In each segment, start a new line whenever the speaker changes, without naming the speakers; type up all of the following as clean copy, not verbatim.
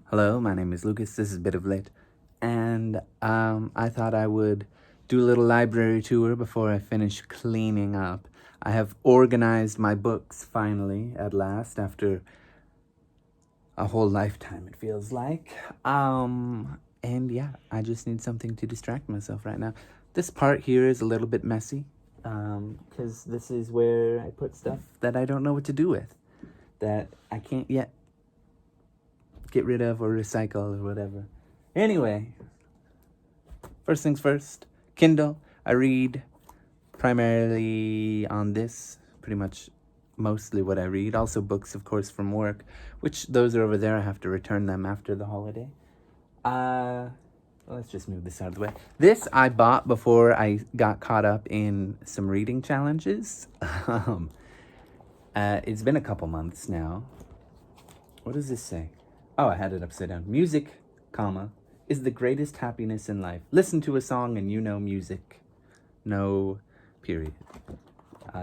Hello, my name is Lucas. This is Bit of Lit. And I thought I would do a little library tour before I finish cleaning up. I have organized my books finally, at last, after a whole lifetime, it feels like. And yeah, I just need something to distract myself right now. This part here is a little bit messy, because this is where I put stuff that I don't know what to do with, that I can't yet get rid of or recycle or whatever. Anyway, first things first, Kindle. I read primarily on this, pretty much mostly what I read. Also books, of course, from work, which those are over there. I have to return them after the holiday. Let's just move this out of the way. This I bought before I got caught up in some reading challenges. It's been a couple months now. What does this say? Oh, I had it upside down. Music, comma, is the greatest happiness in life. Listen to a song and you know music. No, period.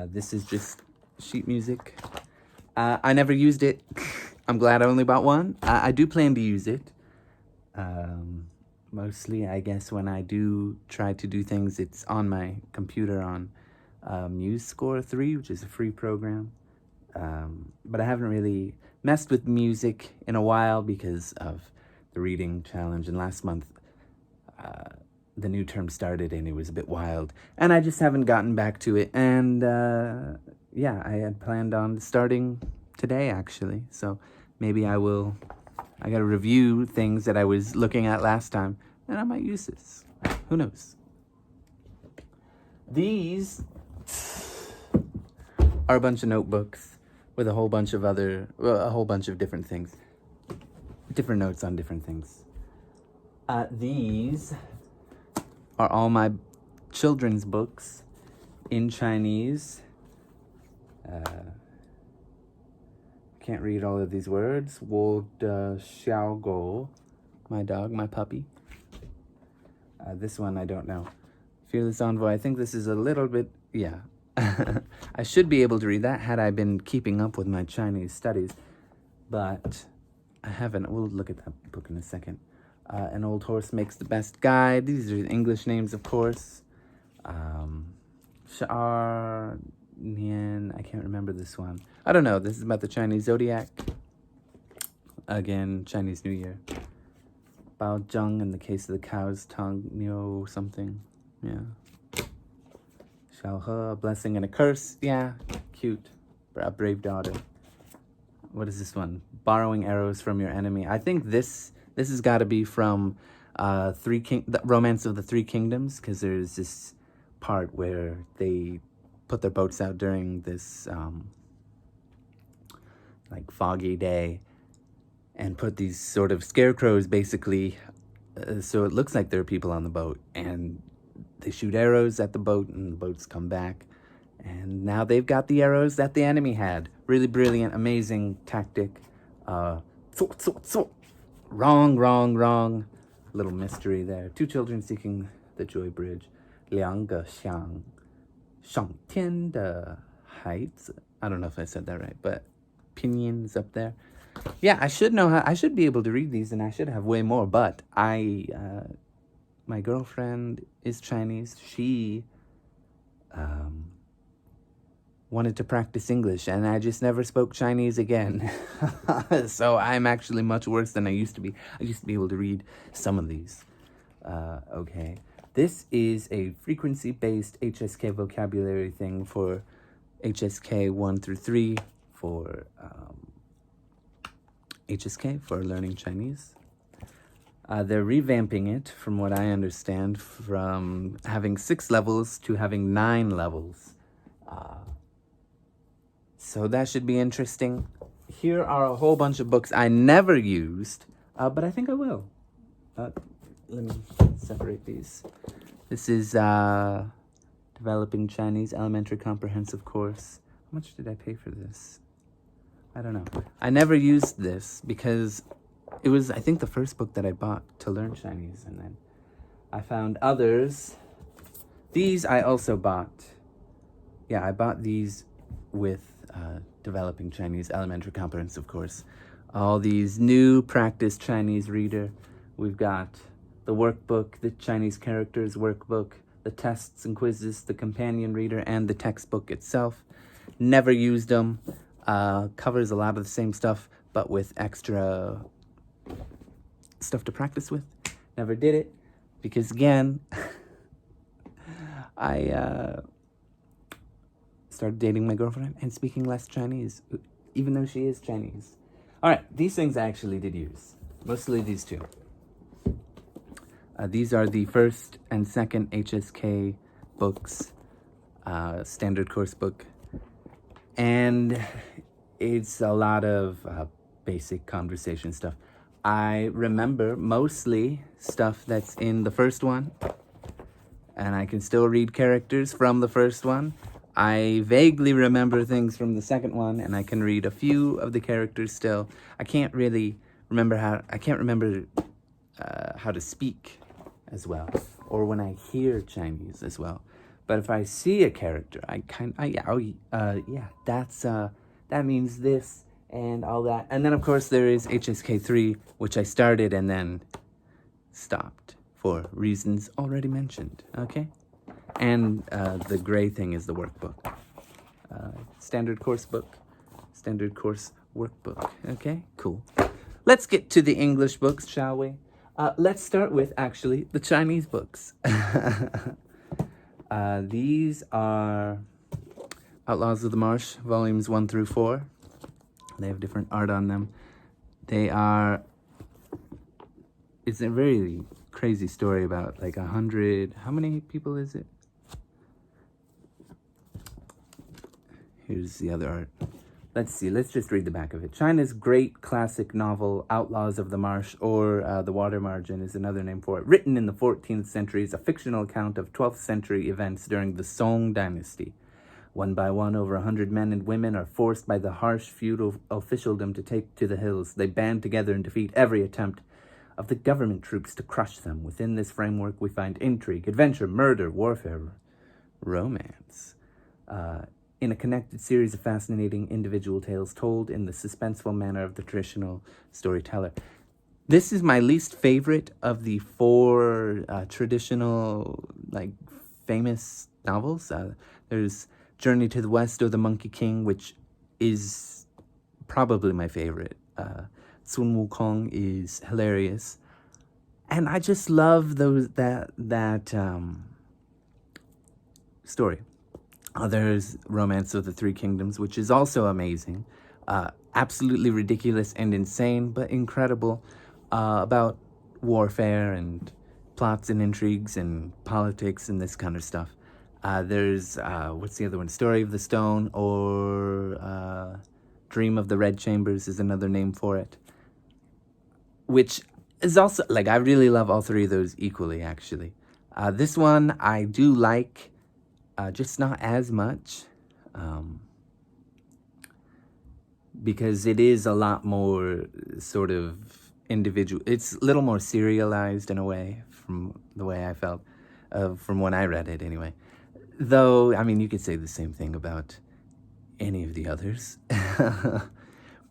This is just sheet music. I never used it. I'm glad I only bought one. I do plan to use it. Mostly, I guess, when I do try to do things, it's on my computer on MuseScore 3, which is a free program. But I haven't really messed with music in a while because of the reading challenge. And last month, the new term started and it was a bit wild. And I just haven't gotten back to it. And yeah, I had planned on starting today, actually. So maybe I got to review things that I was looking at last time. And I might use this. Who knows? These are a bunch of notebooks with a whole bunch of different things. Different notes on different things. These are all my children's books in Chinese. Can't read all of these words. Wo de xiao go, my dog, my puppy. This one I don't know. Fearless Envoy, I think this is a little bit, yeah. I should be able to read that had I been keeping up with my Chinese studies, but I haven't. We'll look at that book in a second. An Old Horse Makes the Best Guide. These are English names, of course. Sha'ar Nian, I can't remember this one. I don't know. This is about the Chinese zodiac. Again, Chinese New Year. Bao Zheng in the Case of the Cow's Tongue. Niu something. Yeah. Xiao He, a blessing and a curse. Yeah, cute. A brave daughter. What is this one? Borrowing arrows from your enemy. I think this has got to be from the Romance of the Three Kingdoms, because there's this part where they put their boats out during this like foggy day and put these sort of scarecrows basically, so it looks like there are people on the boat, and they shoot arrows at the boat and the boats come back, and now they've got the arrows that the enemy had. Really brilliant, amazing tactic. Wrong. Little mystery there. Two children seeking the Joy Bridge. 两个上天的孩子. I don't know if I said that right, but pinyin is up there. Yeah, I should be able to read these, and I should have way more, but my girlfriend is Chinese. She wanted to practice English, and I just never spoke Chinese again. So I'm actually much worse than I used to be. I used to be able to read some of these. Okay. This is a frequency-based HSK vocabulary thing for HSK 1 through 3 for HSK for learning Chinese. They're revamping it, from what I understand, from having 6 levels to having 9 levels. So that should be interesting. Here are a whole bunch of books I never used, but I think I will. Let me separate these. This is Developing Chinese Elementary Comprehensive Course. How much did I pay for this? I don't know. I never used this because it was, I think, the first book that I bought to learn Chinese, and then I found others. These I also bought. Yeah, I bought these with Developing Chinese Elementary Comprehensive Course. all these new practice Chinese reader. We've got the workbook, the Chinese characters workbook, the tests and quizzes, the companion reader, and the textbook itself. Never used them. Covers a lot of the same stuff, but with extra stuff to practice with. Never did it because, again, I started dating my girlfriend and speaking less Chinese, even though she is Chinese. All right, these things I actually did use. Mostly these two. These are the first and second HSK books, standard course book. And it's a lot of basic conversation stuff. I remember mostly stuff that's in the first one, and I can still read characters from the first one. I vaguely remember things from the second one, and I can read a few of the characters still. I can't really remember how to speak as well, or when I hear Chinese as well. But if I see a character, that means this and all that. And then of course there is HSK 3, which I started and then stopped for reasons already mentioned. Okay, and the gray thing is the workbook, standard course book, standard course workbook. Okay, cool. Let's get to the English books, shall we? Let's start with actually the Chinese books. These are Outlaws of the Marsh, volumes 1 through 4. They have different art on them. It's a very crazy story about like 100, how many people is it? Here's the other art. Let's see, let's just read the back of it. China's great classic novel, Outlaws of the Marsh, or The Water Margin is another name for it. Written in the 14th century, is a fictional account of 12th century events during the Song dynasty. One by one, over 100 men and women are forced by the harsh feudal officialdom to take to the hills. They band together and defeat every attempt of the government troops to crush them. Within this framework, we find intrigue, adventure, murder, warfare, romance. In a connected series of fascinating individual tales told in the suspenseful manner of the traditional storyteller. This is my least favorite of the 4 traditional, like, famous novels. There's Journey to the West or The Monkey King, which is probably my favorite. Sun Wukong is hilarious. And I just love that story. There's Romance of the Three Kingdoms, which is also amazing. Absolutely ridiculous and insane, but incredible. About warfare and plots and intrigues and politics and this kind of stuff. There's, what's the other one? Story of the Stone, or Dream of the Red Chambers is another name for it. Which is also, like, I really love all 3 of those equally, actually. This one I do like. Just not as much, because it is a lot more sort of individual. It's a little more serialized in a way, from the way I felt, from when I read it anyway. Though, I mean, you could say the same thing about any of the others.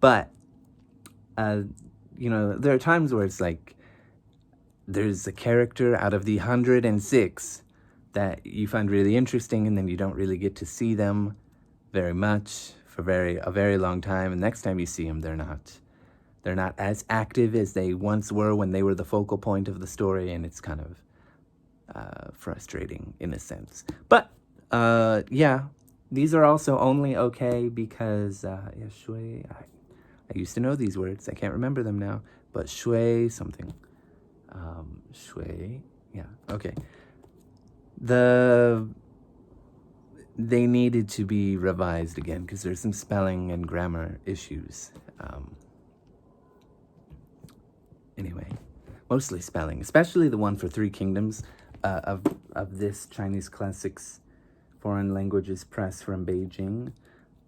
But, there are times where it's like, there's a character out of the 106 that you find really interesting, and then you don't really get to see them very much for a very long time. And next time you see them, they're not as active as they once were when they were the focal point of the story, and it's kind of frustrating in a sense. But these are also only okay because shui. I used to know these words. I can't remember them now, but shui something. Shui. Yeah. Okay. They needed to be revised again because there's some spelling and grammar issues. Anyway, mostly spelling, especially the one for Three Kingdoms of this Chinese Classics Foreign Languages Press from Beijing.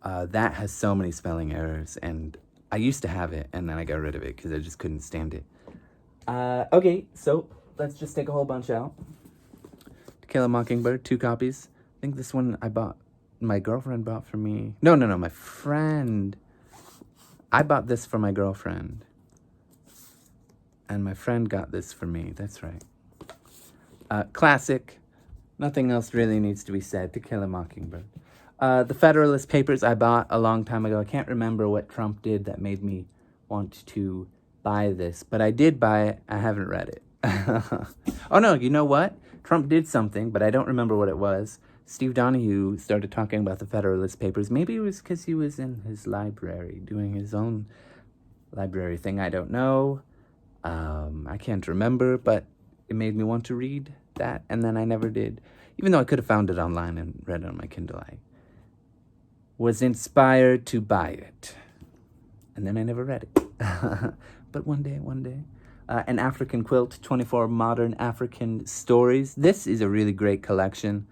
That has so many spelling errors, and I used to have it, and then I got rid of it because I just couldn't stand it. Okay, so let's just take a whole bunch out. To Kill a Mockingbird, 2 copies. I think this one my girlfriend bought for me. No, my friend. I bought this for my girlfriend. And my friend got this for me. That's right. Classic. Nothing else really needs to be said. To Kill a Mockingbird. The Federalist Papers I bought a long time ago. I can't remember what Trump did that made me want to buy this. But I did buy it. I haven't read it. Oh, no. You know what? Trump did something, but I don't remember what it was. Steve Donahue started talking about the Federalist Papers. Maybe it was because he was in his library doing his own library thing. I don't know. I can't remember, but it made me want to read that, and then I never did. Even though I could have found it online and read it on my Kindle, I was inspired to buy it. And then I never read it. But one day. An African Quilt, 24 Modern African Stories. This is a really great collection.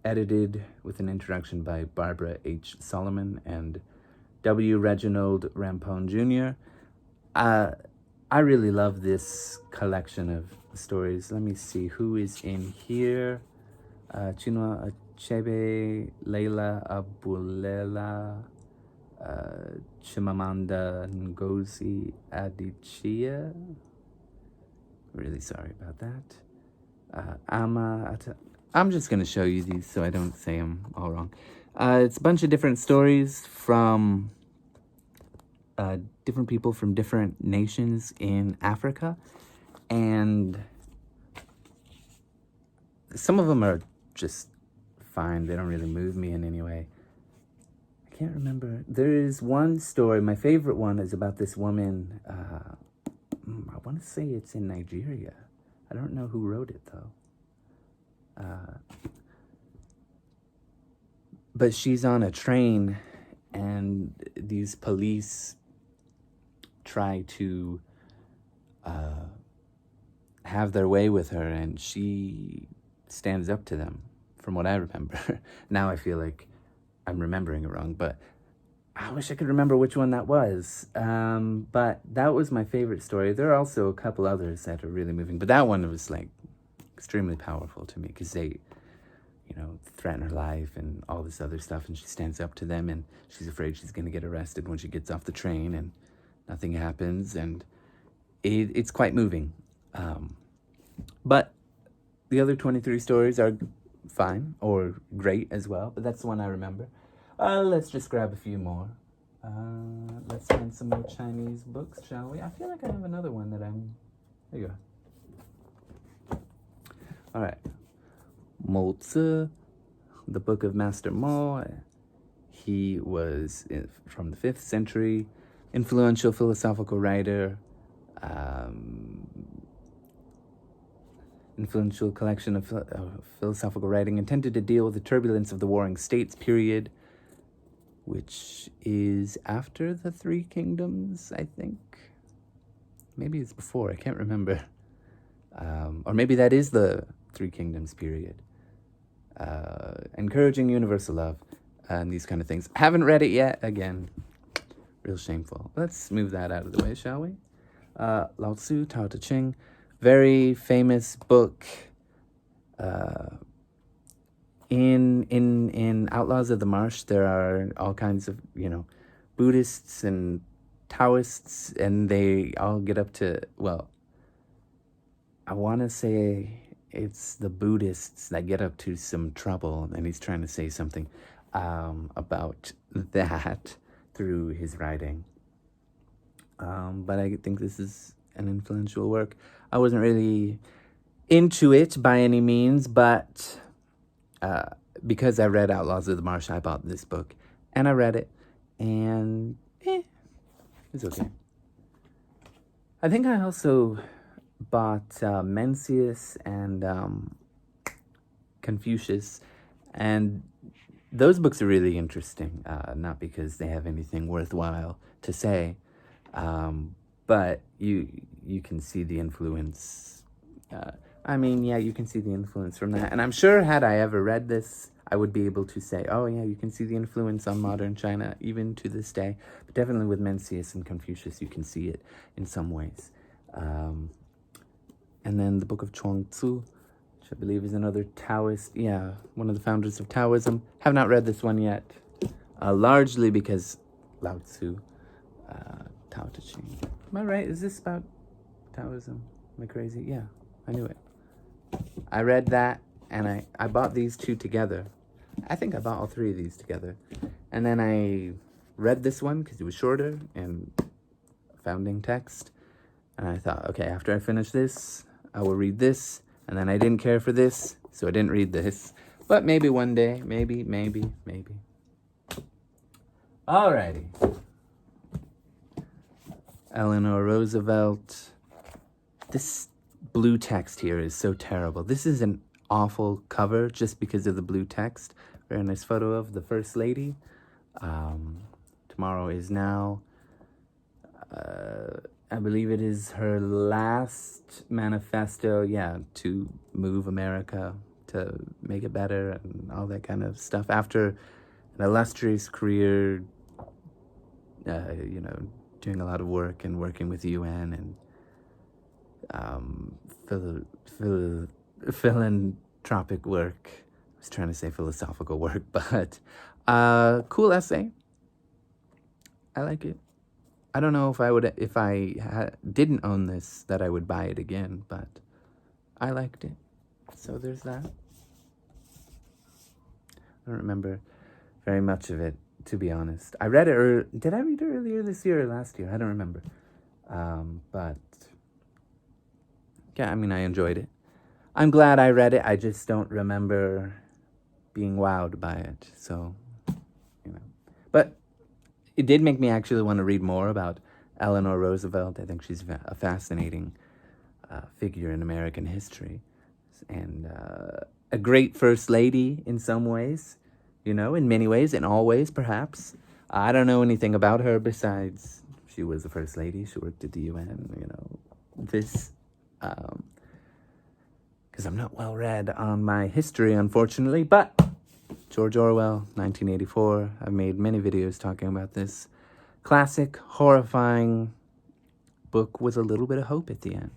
Edited with an introduction by Barbara H. Solomon and W. Reginald Rampone Jr. I really love this collection of stories. Let me see who is in here. Chinua Achebe, Leila Abulela, Chimamanda Ngozi Adichie. Really sorry about that. I'm just going to show you these so I don't say them all wrong. It's a bunch of different stories from different people from different nations in Africa. And some of them are just fine. They don't really move me in any way. I can't remember. There is one story, my favorite one is about this woman. I want to say it's in Nigeria. I don't know who wrote it, though. But she's on a train, and these police try to have their way with her, and she stands up to them, from what I remember. Now I feel like I'm remembering it wrong, but I wish I could remember which one that was. But that was my favorite story. There are also a couple others that are really moving, but that one was like extremely powerful to me because they, threaten her life and all this other stuff, and she stands up to them, and she's afraid she's going to get arrested when she gets off the train, and nothing happens, and it's quite moving. But the other 23 stories are fine or great as well, but that's the one I remember. Let's just grab a few more. Let's find some more Chinese books, shall we? I feel like I have another one that there you go. All right. Lao Tzu, the Book of Master Mo. He was from the 5th century, influential philosophical writer, influential collection of philosophical writing intended to deal with the turbulence of the Warring States period, which is after the Three Kingdoms, I think. Maybe it's before, I can't remember. Or maybe that is the Three Kingdoms period. Encouraging universal love and these kind of things. Haven't read it yet. Again, real shameful. Let's move that out of the way, shall we? Lao Tzu Ching, very famous book. In Outlaws of the Marsh, there are all kinds of, Buddhists and Taoists, and they all get up to, I want to say it's the Buddhists that get up to some trouble, and he's trying to say something about that through his writing. But I think this is an influential work. I wasn't really into it by any means, but because I read Outlaws of the Marsh, I bought this book, and I read it, and it's okay. I think I also bought Mencius and Confucius, and those books are really interesting, not because they have anything worthwhile to say, but you can see the influence. You can see the influence from that, and I'm sure had I ever read this, I would be able to say, oh yeah, you can see the influence on modern China even to this day, but definitely with Mencius and Confucius, you can see it in some ways. And then the Book of Chong Tsu, which I believe is another Taoist, one of the founders of Taoism. Have not read this one yet, largely because Lao Tzu, Lao Tzu Ching. Am I right? Is this about Taoism? Am I crazy? Yeah, I knew it. I read that, and I bought these two together. I think I bought all three of these together. And then I read this one because it was shorter and founding text. And I thought, okay, after I finish this, I will read this. And then I didn't care for this, so I didn't read this. But maybe one day, maybe. Alrighty. Eleanor Roosevelt. This blue text here is so terrible. This is an awful cover just because of the blue text. Very nice photo of the First Lady. Tomorrow is now, I believe it is her last manifesto, to move America, to make it better and all that kind of stuff. After an illustrious career, doing a lot of work and working with the UN and philanthropic work. I was trying to say philosophical work, but cool essay. I like it. I don't know if I didn't own this, that I would buy it again, but I liked it. So there's that. I don't remember very much of it, to be honest. I read it, did I read it earlier this year or last year? I don't remember. But yeah, I mean, I enjoyed it. I'm glad I read it. I just don't remember being wowed by it. So, But it did make me actually want to read more about Eleanor Roosevelt. I think she's a fascinating figure in American history. And a great first lady in some ways, in many ways, in all ways, perhaps. I don't know anything about her besides she was the first lady. She worked at the UN, this... because I'm not well read on my history, unfortunately, but George Orwell, 1984. I've made many videos talking about this classic, horrifying book with a little bit of hope at the end.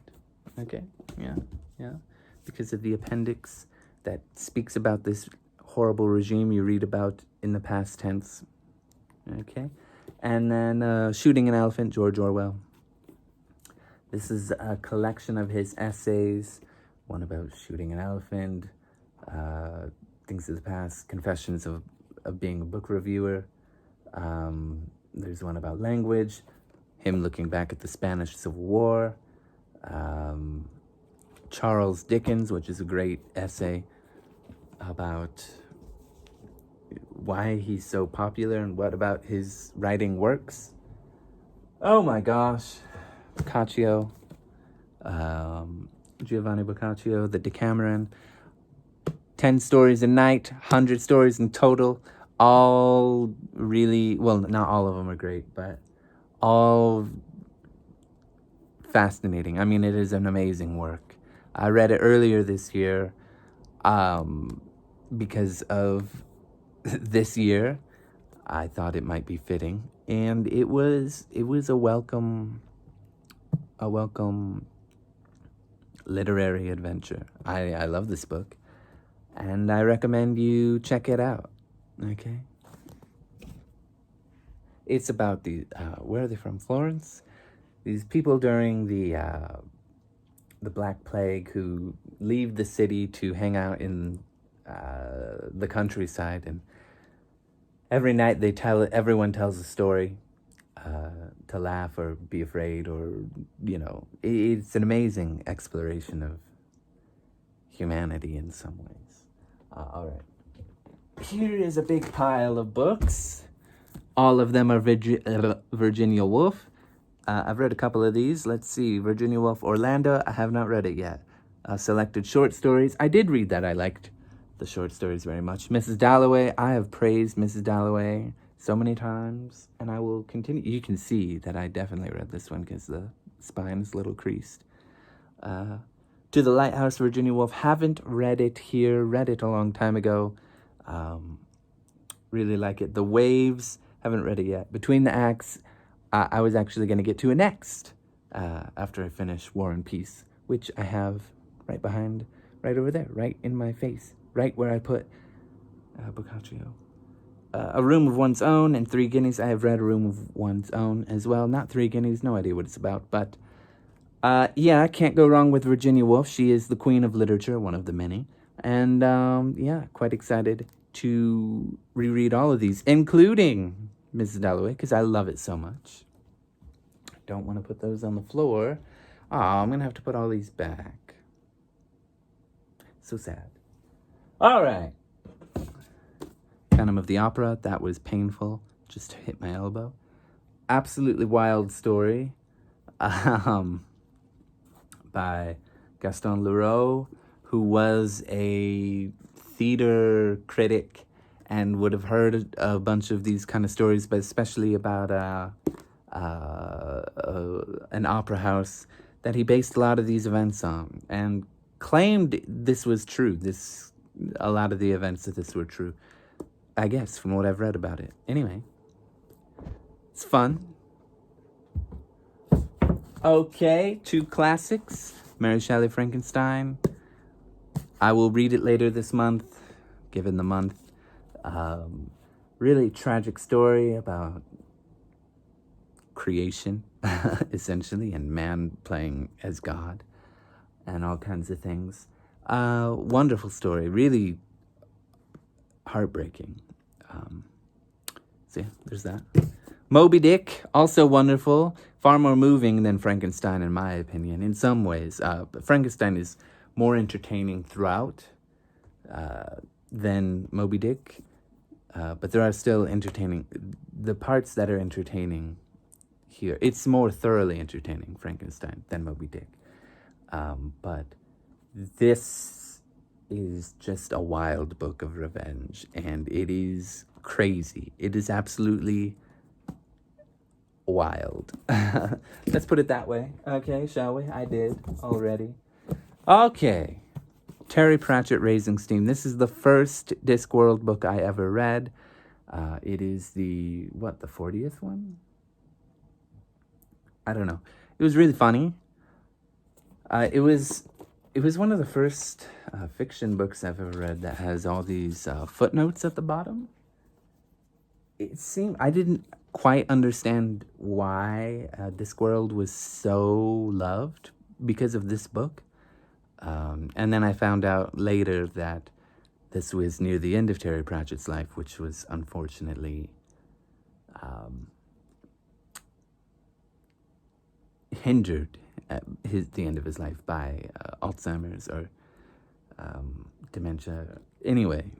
Okay, yeah. Because of the appendix that speaks about this horrible regime you read about in the past tense. Okay, and then Shooting an Elephant, George Orwell. This is a collection of his essays, one about shooting an elephant, things of the past, confessions of being a book reviewer. There's one about language, him looking back at the Spanish Civil War, Charles Dickens, which is a great essay about why he's so popular and what about his writing works. Oh my gosh. Boccaccio, Giovanni Boccaccio, the Decameron, 10 stories a night, 100 stories in total, all really, well, not all of them are great, but all fascinating. I mean, it is an amazing work. I read it earlier this year because of this year. I thought it might be fitting, and it was a welcome literary adventure. I love this book, and I recommend you check it out. Okay. It's about where are they from? Florence? These people during the Black Plague who leave the city to hang out in the countryside, and every night everyone tells a story to laugh or be afraid, or it's an amazing exploration of humanity in some ways. All right, here is a big pile of books. All of them are Virginia Woolf. I've read a couple of these. Let's see, Virginia Woolf, Orlando. I have not read it yet. Selected short stories. I did read that. I liked the short stories very much. Mrs. Dalloway. I have praised Mrs. Dalloway so many times, and I will continue. You can see that I definitely read this one because the spine is a little creased. To the Lighthouse, Virginia Woolf. Haven't read it here. Read it a long time ago. Really like it. The Waves. Haven't read it yet. Between the Acts. I was actually going to get to it next after I finish War and Peace, which I have right over there, right in my face, right where I put Boccaccio. A Room of One's Own and Three Guineas. I have read A Room of One's Own as well. Not Three Guineas, no idea what it's about. But yeah, I can't go wrong with Virginia Woolf. She is the queen of literature, one of the many. And yeah, quite excited to reread all of these, including Mrs. Dalloway, because I love it so much. Don't want to put those on the floor. Oh, I'm going to have to put all these back. So sad. All right. Phantom of the Opera. That was painful. Just hit my elbow. Absolutely wild story. By Gaston Leroux, who was a theater critic and would have heard a bunch of these kind of stories, but especially about an opera house that he based a lot of these events on, and claimed this was true. A lot of the events of this were true, I guess, from what I've read about it. Anyway, it's fun. Okay, 2 classics. Mary Shelley, Frankenstein. I will read it later this month, given the month. Really tragic story about creation, essentially, and man playing as God, and all kinds of things. Wonderful story, really heartbreaking. So yeah, there's that. Moby Dick, also wonderful, far more moving than Frankenstein, in my opinion, in some ways. But Frankenstein is more entertaining throughout than Moby Dick, but there are still entertaining, the parts that are entertaining here. It's more thoroughly entertaining, Frankenstein, than Moby Dick. But this is just a wild book of revenge, and it is crazy. It is absolutely wild. Let's put it that way. Okay, shall we? I did already. Okay. Terry Pratchett, Raising Steam. This is the first Discworld book I ever read. It is the 40th one? I don't know. It was really funny. It was one of the first fiction books I've ever read that has all these footnotes at the bottom. It seemed, I didn't quite understand why Discworld was so loved because of this book. And then I found out later that this was near the end of Terry Pratchett's life, which was unfortunately hindered at the end of his life by Alzheimer's or dementia. Anyway,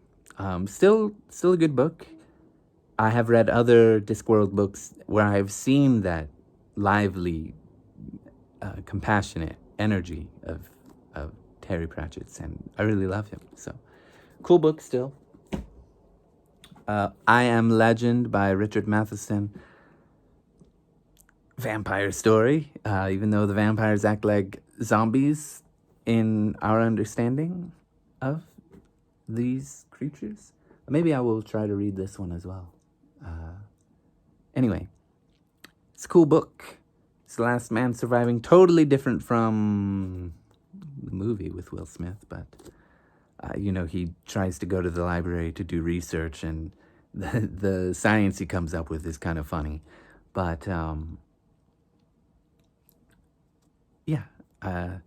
still a good book. I have read other Discworld books where I've seen that lively, compassionate energy of Terry Pratchett's, and I really love him. So, cool book still. I Am Legend by Richard Matheson. Vampire story, even though the vampires act like zombies in our understanding of these creatures. Maybe I will try to read this one as well. Anyway, it's a cool book. It's The Last Man Surviving. Totally different from the movie with Will Smith, but, he tries to go to the library to do research, and the science he comes up with is kind of funny. But, yeah, I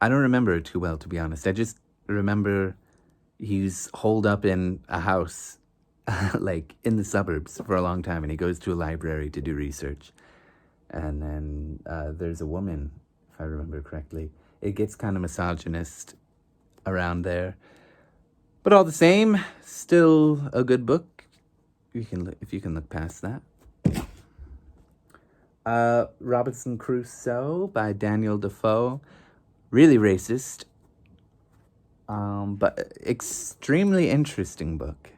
don't remember it too well, to be honest. I just remember he's holed up in a house, like in the suburbs for a long time, and he goes to a library to do research. And then there's a woman, if I remember correctly. It gets kind of misogynist around there. But all the same, still a good book. If you can look past that. Robinson Crusoe by Daniel Defoe. Really racist, but extremely interesting book.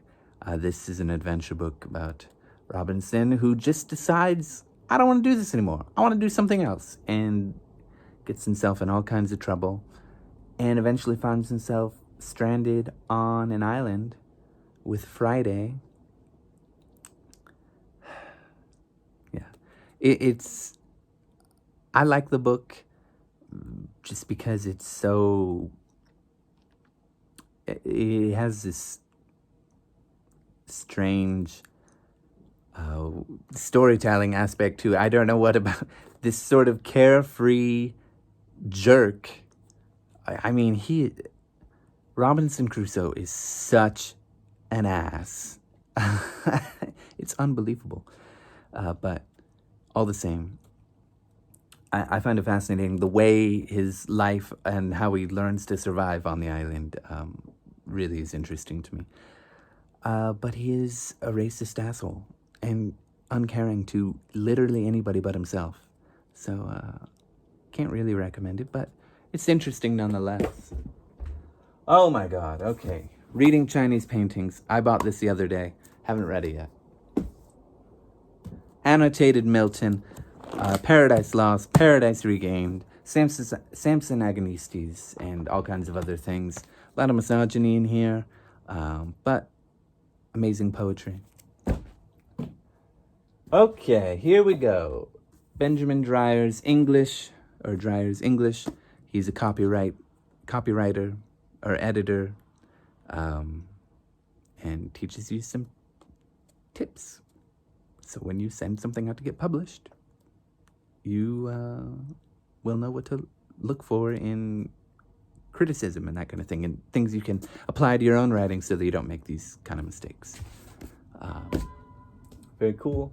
This is an adventure book about Robinson, who just decides, I don't want to do this anymore. I want to do something else, and gets himself in all kinds of trouble, and eventually finds himself stranded on an island with Friday. It's I like the book just because it's so, it has this strange storytelling aspect to it. I don't know what about this sort of carefree jerk. I mean, Robinson Crusoe is such an ass. It's unbelievable. But all the same, I find it fascinating the way his life and how he learns to survive on the island really is interesting to me. But he is a racist asshole and uncaring to literally anybody but himself. So can't really recommend it, but it's interesting nonetheless. Oh my God, okay. Reading Chinese paintings. I bought this the other day. Haven't read it yet. Annotated Milton, Paradise Lost, Paradise Regained, Samson Agonistes, and all kinds of other things. A lot of misogyny in here, but amazing poetry. Okay, here we go. Benjamin Dreyer's English. He's a copywriter or editor, and teaches you some tips. So when you send something out to get published, you will know what to look for in criticism and that kind of thing, and things you can apply to your own writing so that you don't make these kind of mistakes. Very cool.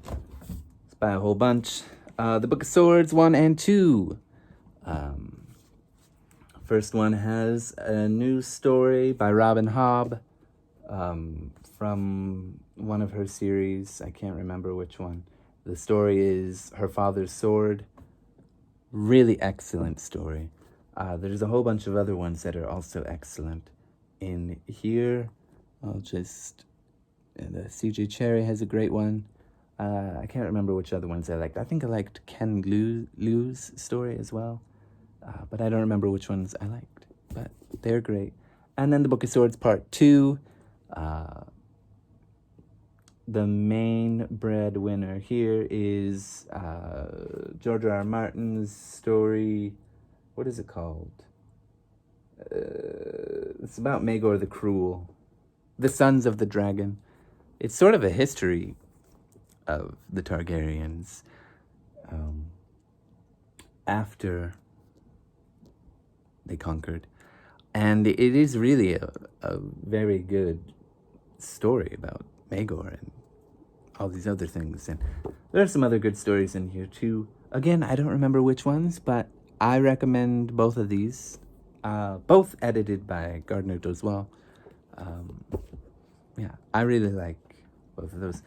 Let's buy a whole bunch. The Book of Swords 1 and 2. First one has a new story by Robin Hobb from one of her series. I can't remember which one. The story is Her Father's Sword. Really excellent story. There's a whole bunch of other ones that are also excellent. In here, the C.J. Cherry has a great one. I can't remember which other ones I liked. I think I liked Ken Liu's story as well. But I don't remember which ones I liked. But they're great. And then the Book of Swords Part 2. The main breadwinner here is George R. R. Martin's story. What is it called? It's about Maegor the Cruel. The Sons of the Dragon. It's sort of a history of the Targaryens after they conquered. And it is really a very good story about Maegor and all these other things. And there are some other good stories in here too. Again, I don't remember which ones, but I recommend both of these. Both edited by Gardner Dozois. Yeah, I really like both of those.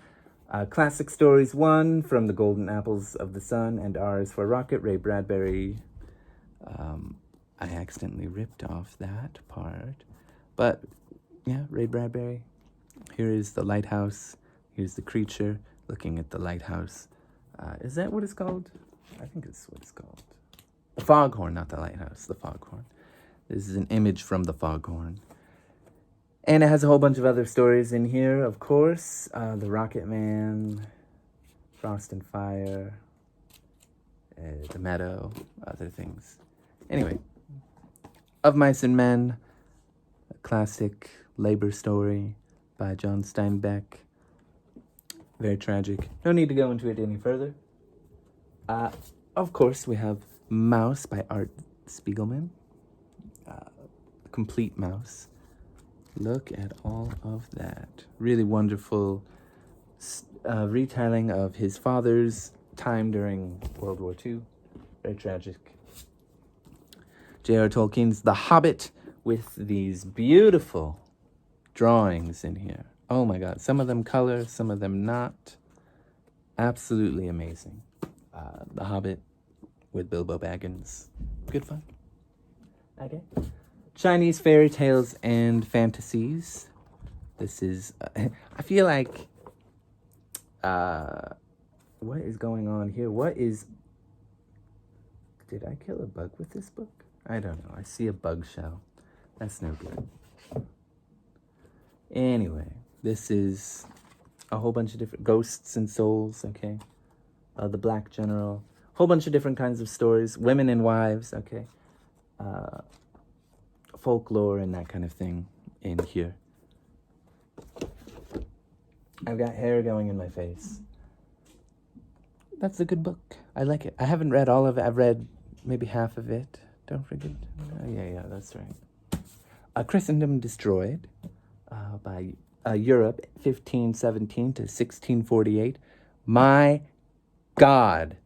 Classic Stories 1 from The Golden Apples of the Sun and R is for Rocket, Ray Bradbury. I accidentally ripped off that part. But, yeah, Ray Bradbury. Here is the lighthouse. Here's the creature looking at the lighthouse. Is that what it's called? I think it's what it's called. The foghorn, not the lighthouse, the foghorn. This is an image from the foghorn. And it has a whole bunch of other stories in here, of course. The Rocket Man, Frost and Fire, The Meadow, other things. Anyway, Of Mice and Men, a classic labor story by John Steinbeck. Very tragic. No need to go into it any further. Of course, we have Mouse by Art Spiegelman. Complete Mouse. Look at all of that. Really wonderful retelling of his father's time during World War II. Very tragic. J.R. Tolkien's The Hobbit with these beautiful drawings in here. Oh my God. Some of them color, some of them not. Absolutely amazing. The Hobbit with Bilbo Baggins. Good fun. Okay. Chinese fairy tales and fantasies. This is, I feel like, what is going on here? Did I kill a bug with this book? I don't know. I see a bug shell. That's no good. Anyway, this is a whole bunch of different ghosts and souls, okay? The Black General. Whole bunch of different kinds of stories. Women and wives, okay? Folklore and that kind of thing in here. I've got hair going in my face. That's a good book. I like it. I haven't read all of it. I've read maybe half of it. Don't forget. Yeah, that's right. Christendom Destroyed by Europe, 1517 to 1648. My God,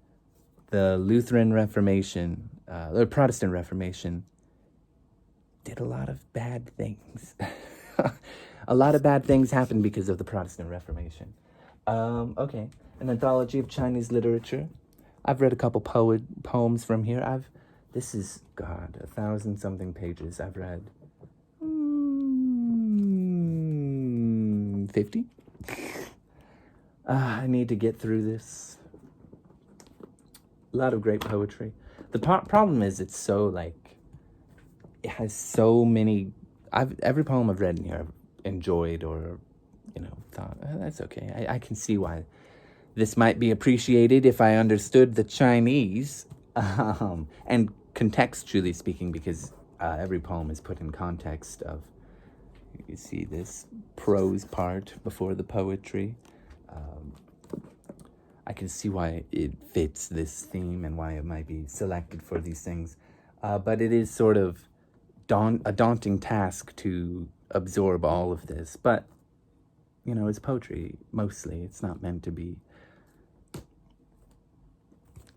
the Lutheran Reformation, the Protestant Reformation, did a lot of bad things. A lot of bad things happened because of the Protestant Reformation. Okay, an anthology of Chinese literature. I've read a couple poems from here. This is, God, 1,000-something pages I've read. 50? I need to get through this. A lot of great poetry. The problem is it's so, it has so many... Every poem I've read in here I've enjoyed or, thought, that's okay. I can see why this might be appreciated if I understood the Chinese, and contextually speaking, because every poem is put in context of, you see this prose part before the poetry. I can see why it fits this theme and why it might be selected for these things. But it is sort of a daunting task to absorb all of this. But, it's poetry, mostly. It's not meant to be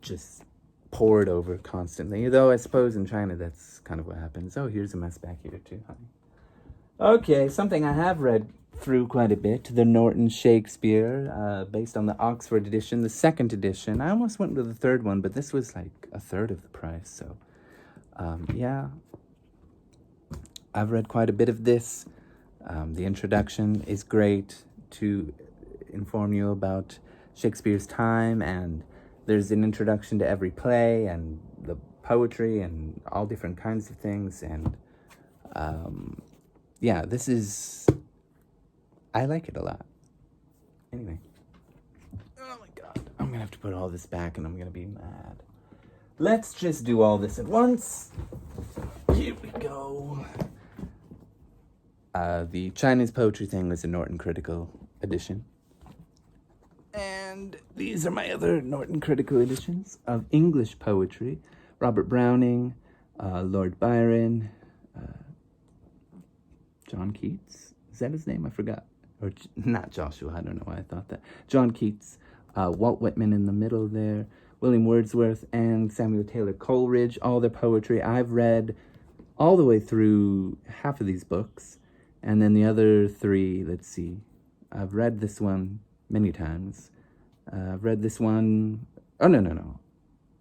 just poured over constantly. Though I suppose in China that's kind of what happens. Oh, here's a mess back here too, honey. Okay, something I have read through quite a bit, the Norton Shakespeare, based on the Oxford edition, the second edition. I almost went with the third one, but this was like a third of the price, so yeah. I've read quite a bit of this. The introduction is great to inform you about Shakespeare's time, and there's an introduction to every play and the poetry and all different kinds of things, and yeah, I like it a lot. Anyway. Oh my God. I'm gonna have to put all this back and I'm gonna be mad. Let's just do all this at once. Here we go. The Chinese poetry thing was a Norton Critical edition. And these are my other Norton Critical editions of English poetry. Robert Browning, Lord Byron, John Keats. Is that his name? I forgot. Or not Joshua. I don't know why I thought that. John Keats, Walt Whitman in the middle there, William Wordsworth, and Samuel Taylor Coleridge. All their poetry. I've read all the way through half of these books. And then the other three, let's see. I've read this one many times. I've read this one... Oh, no.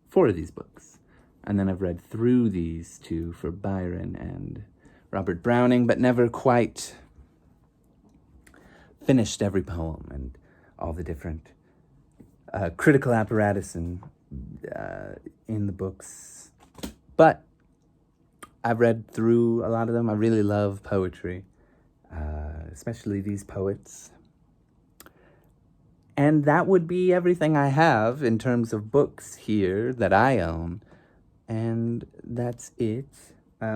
4 of these books. And then I've read through these 2 for Byron and Robert Browning, but never quite finished every poem and all the different critical apparatus in the books. But I've read through a lot of them. I really love poetry, especially these poets. And that would be everything I have in terms of books here that I own. And that's it.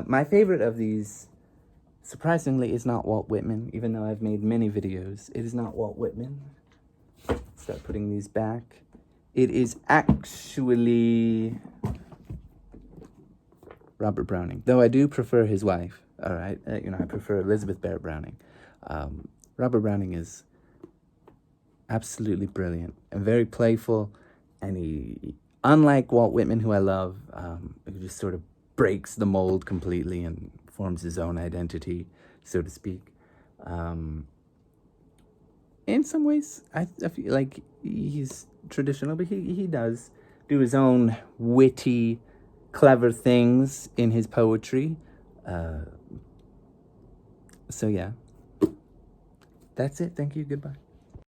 My favorite of these, surprisingly, is not Walt Whitman, even though I've made many videos. It is not Walt Whitman. Start putting these back. It is actually Robert Browning, though I do prefer his wife. All right, I prefer Elizabeth Barrett Browning. Robert Browning is absolutely brilliant and very playful, and he, unlike Walt Whitman, who I love, he just sort of breaks the mold completely and forms his own identity, so to speak. In some ways, I feel like he's traditional, but he does do his own witty, clever things in his poetry. So yeah, that's it. Thank you. Goodbye.